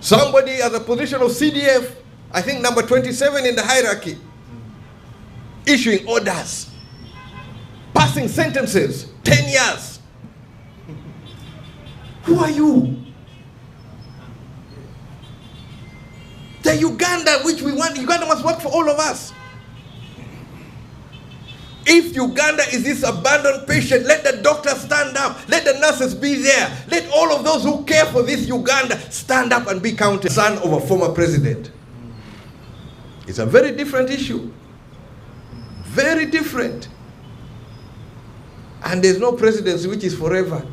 Somebody at the position of CDF, I think number 27 in the hierarchy, issuing orders, passing sentences, 10 years. Who are you? The Uganda which we want, Uganda must work for all of us. If Uganda is this abandoned patient, let the doctors stand up. Let the nurses be there. Let all of those who care for this Uganda stand up and be counted. Son of a former president. It's a very different issue. Very different. And there's no presidency which is forever.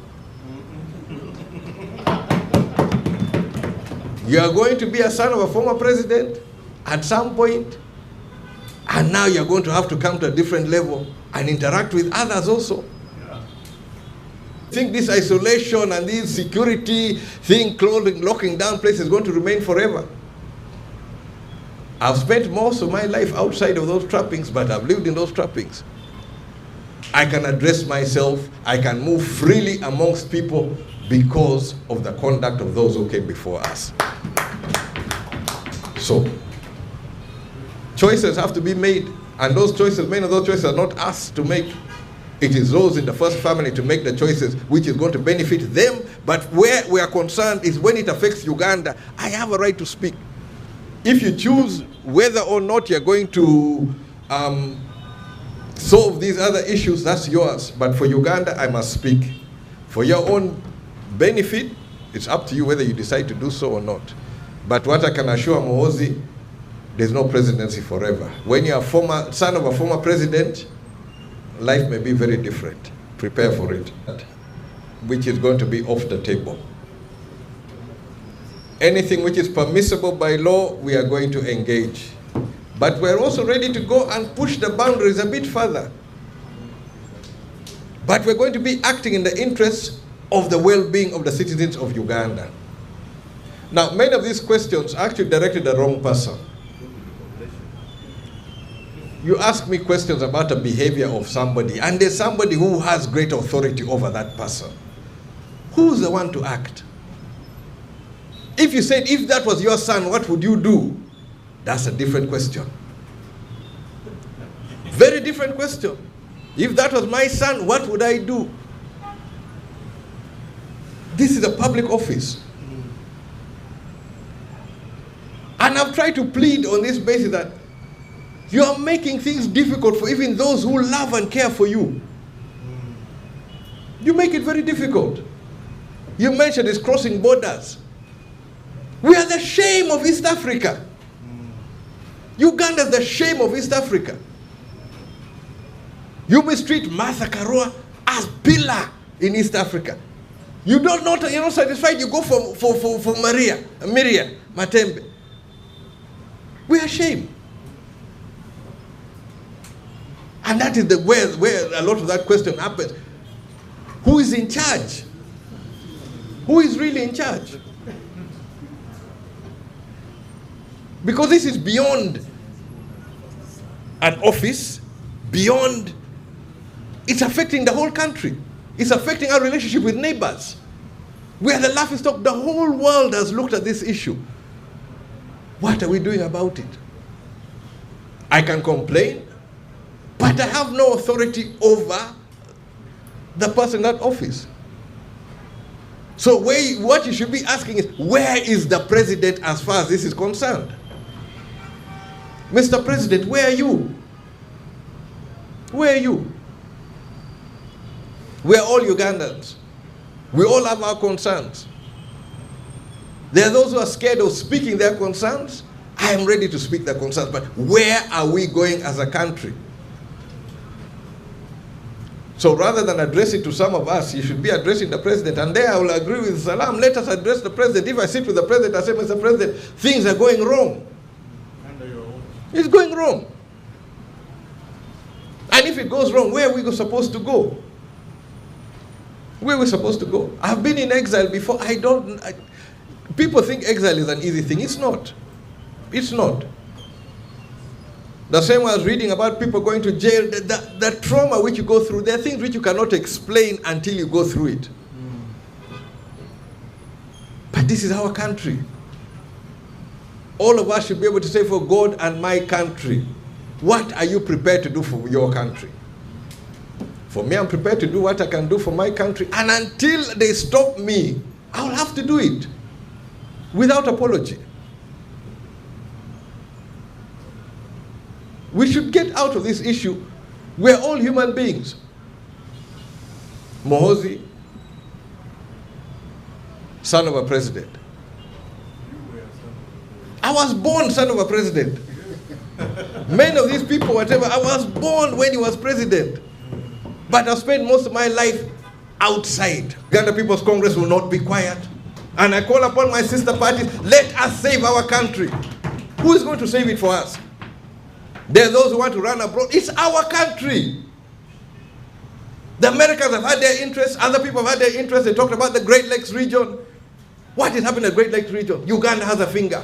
You are going to be a son of a former president at some point. And now you're going to have to come to a different level and interact with others also. Yeah. I think this isolation and this security thing, locking down places is going to remain forever. I've spent most of my life outside of those trappings, but I've lived in those trappings. I can address myself, I can move freely amongst people because of the conduct of those who came before us. So, choices have to be made, and those choices, many of those choices are not us to make. It is those in the first family to make the choices which is going to benefit them. But where we are concerned is when it affects Uganda, I have a right to speak. If you choose whether or not you're going to solve these other issues, that's yours. But for Uganda, I must speak. For your own benefit, it's up to you whether you decide to do so or not. But what I can assure Muhoozi, there's no presidency forever. When you're a son of a former president, life may be very different. Prepare for it, which is going to be off the table. Anything which is permissible by law, we are going to engage. But we're also ready to go and push the boundaries a bit further. But we're going to be acting in the interests of the well-being of the citizens of Uganda. Now, many of these questions are actually directed at the wrong person. You ask me questions about the behavior of somebody, and there's somebody who has great authority over that person. Who's the one to act? If you said, if that was your son, what would you do? That's a different question. Very different question. If that was my son, what would I do? This is a public office. And I've tried to plead on this basis that you are making things difficult for even those who love and care for you. You make it very difficult. You mentioned it's crossing borders. We are the shame of East Africa. Uganda is the shame of East Africa. You mistreat Martha Karua as pillar in East Africa. You're not satisfied, you go for Miriam Matembe. We are ashamed. And that is where a lot of that question happens. Who is in charge? Who is really in charge? Because this is beyond an office, beyond, it's affecting the whole country. It's affecting our relationship with neighbors. We are the laughingstock. The whole world has looked at this issue. What are we doing about it? I can complain, but I have no authority over the person in that office. So what you should be asking is, where is the president as far as this is concerned? Mr. President, where are you? Where are you? We are all Ugandans. We all have our concerns. There are those who are scared of speaking their concerns. I am ready to speak their concerns, but where are we going as a country? So rather than address it to some of us, you should be addressing the president. And there I will agree with Salam. Let us address the president. If I sit with the president, I say, Mr. President, things are going wrong. It's going wrong. And if it goes wrong, where are we supposed to go? Where are we supposed to go? I've been in exile before. People think exile is an easy thing. It's not. It's not. The same way I was reading about people going to jail, the trauma which you go through, there are things which you cannot explain until you go through it. But this is our country. all of us should be able to say, for God and my country, what are you prepared to do for your country? For me, I'm prepared to do what I can do for my country. And until they stop me, I'll have to do it without apology. We should get out of this issue. We're all human beings. Mohozi, son of a president. I was born son of a president. Many of these people, whatever, I was born when he was president. But I spent most of my life outside. Uganda People's Congress will not be quiet. And I call upon my sister parties, let us save our country. Who is going to save it for us? There are those who want to run abroad. It's our country. The Americans have had their interests. Other people have had their interests. They talked about the Great Lakes region. What is happening in the Great Lakes region? Uganda has a finger.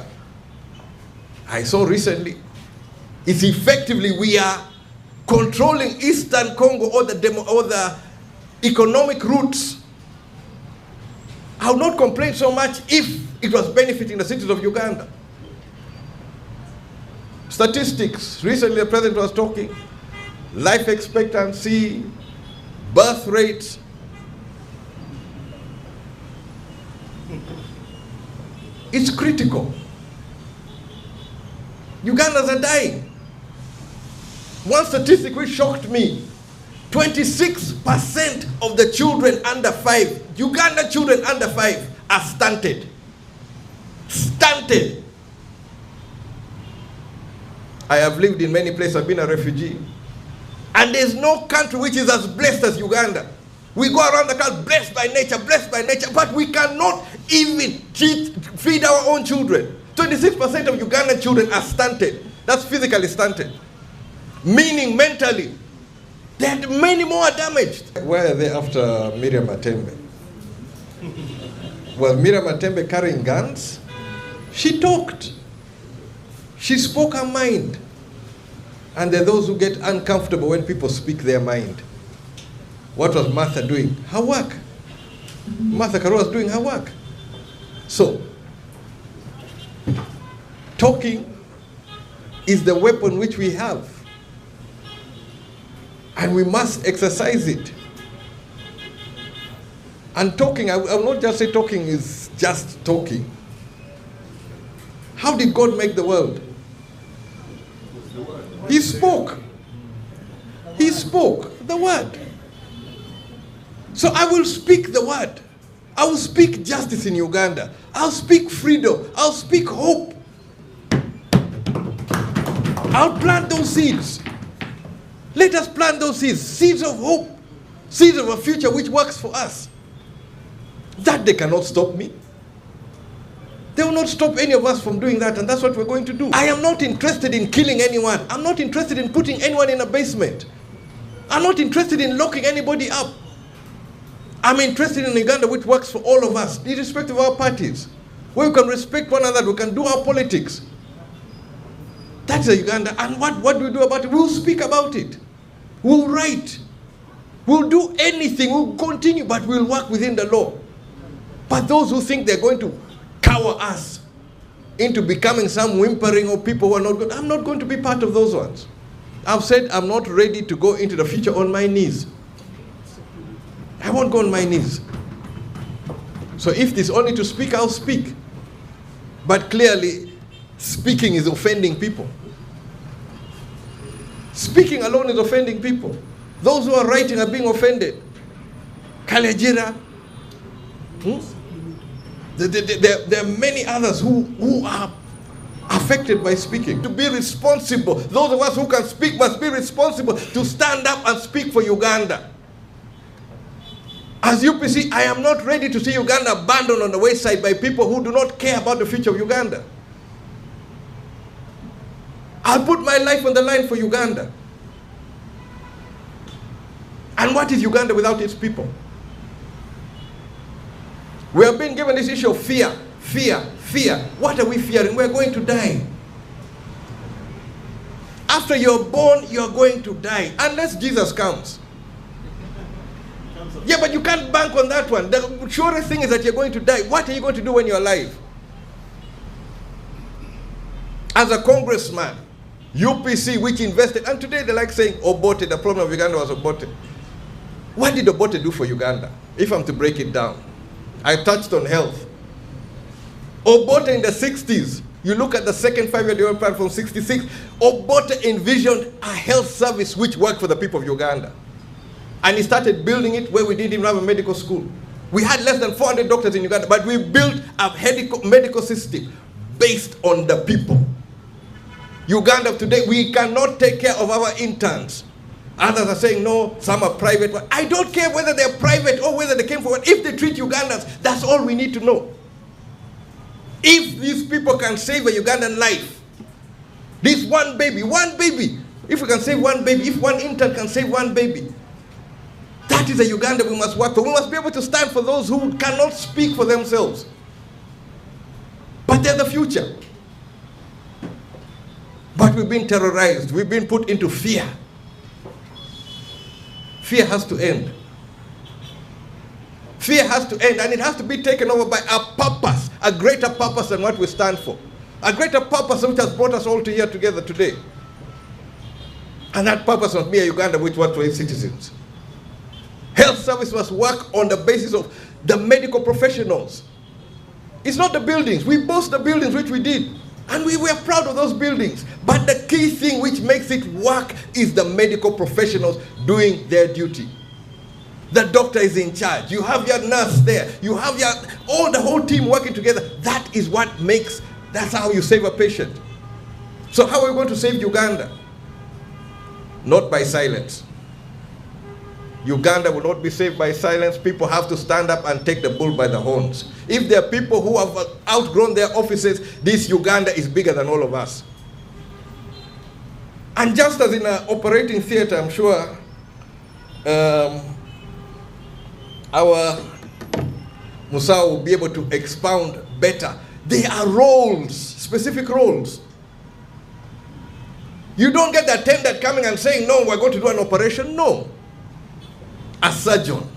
I saw recently, it's effectively we are controlling Eastern Congo or the economic routes. I would not complain so much if it was benefiting the citizens of Uganda. Statistics, recently the president was talking, life expectancy, birth rates. It's critical. Ugandans are dying. One statistic which shocked me, 26% of the children under 5, Uganda children under 5 are stunted. Stunted. I have lived in many places, I've been a refugee. And there's no country which is as blessed as Uganda. We go around the country blessed by nature, but we cannot even feed our own children. 26% of Ugandan children are stunted. That's physically stunted. Meaning mentally. That many more are damaged. Why are they after Miriam Matembe? Was Miriam Matembe carrying guns? She talked. She spoke her mind. And there are those who get uncomfortable when people speak their mind. What was Martha doing? Her work. Martha Karua was doing her work. So, talking is the weapon which we have. And we must exercise it. And talking, I will not just say talking is just talking. How did God make the world? He spoke. He spoke the word. So I will speak the word. I will speak justice in Uganda. I'll speak freedom. I'll speak hope. I'll plant those seeds. Let us plant those seeds. Seeds of hope. Seeds of a future which works for us. That they cannot stop me. They will not stop any of us from doing that, and that's what we're going to do. I am not interested in killing anyone. I'm not interested in putting anyone in a basement. I'm not interested in locking anybody up. I'm interested in Uganda which works for all of us, irrespective of our parties. Where we can respect one another, we can do our politics. That's a Uganda. And what do we do about it? We'll speak about it. We'll write. We'll do anything. We'll continue, but we'll work within the law. But those who think they're going to cower us into becoming some whimpering or people who are not good, I'm not going to be part of those ones. I've said I'm not ready to go into the future on my knees. I won't go on my knees. So if it's only to speak, I'll speak. But clearly, speaking is offending people. Speaking alone is offending people. Those who are writing are being offended. Kalejira. There are many others who are affected by speaking. To be responsible. Those of us who can speak must be responsible to stand up and speak for Uganda. As UPC, I am not ready to see Uganda abandoned on the wayside by people who do not care about the future of Uganda. I'll put my life on the line for Uganda. And what is Uganda without its people? We have been given this issue of fear, fear, fear. What are we fearing? We're going to die. After you're born, you're going to die. Unless Jesus comes. Yeah, but you can't bank on that one. The surest thing is that you're going to die. What are you going to do when you're alive? As a congressman, UPC, which invested, and today they like saying Obote, the problem of Uganda was Obote. What did Obote do for Uganda? If I'm to break it down, I touched on health. Obote in the 60s, you look at the second 5-year development plan from 66, Obote envisioned a health service which worked for the people of Uganda. And he started building it where we didn't even have a medical school. We had less than 400 doctors in Uganda, but we built a medical system based on the people. Uganda of today, we cannot take care of our interns. Others are saying, no, some are private. I don't care whether they're private or whether they came forward. If they treat Ugandans, that's all we need to know. If these people can save a Ugandan life, this one baby, if we can save one baby, if one intern can save one baby, that is a Uganda we must work for. We must be able to stand for those who cannot speak for themselves. But they're the future. But we've been terrorized. We've been put into fear. Fear has to end. Fear has to end, and it has to be taken over by a purpose, a greater purpose than what we stand for. A greater purpose which has brought us all here together today. And that purpose must be a Uganda which works for its citizens. Health service must work on the basis of the medical professionals. It's not the buildings. We boast the buildings which we did. And we were proud of those buildings. But the key thing which makes it work is the medical professionals doing their duty. The doctor is in charge. You have your nurse there. You have the whole team working together. That is what makes, that's how you save a patient. So how are we going to save Uganda? Not by silence. Uganda will not be saved by silence. People have to stand up and take the bull by the horns. If there are people who have outgrown their offices, this Uganda is bigger than all of us. And just as in an operating theater, I'm sure our Musau will be able to expound better. There are roles, specific roles. You don't get the attendant coming and saying, no, we're going to do an operation. No. A surgeon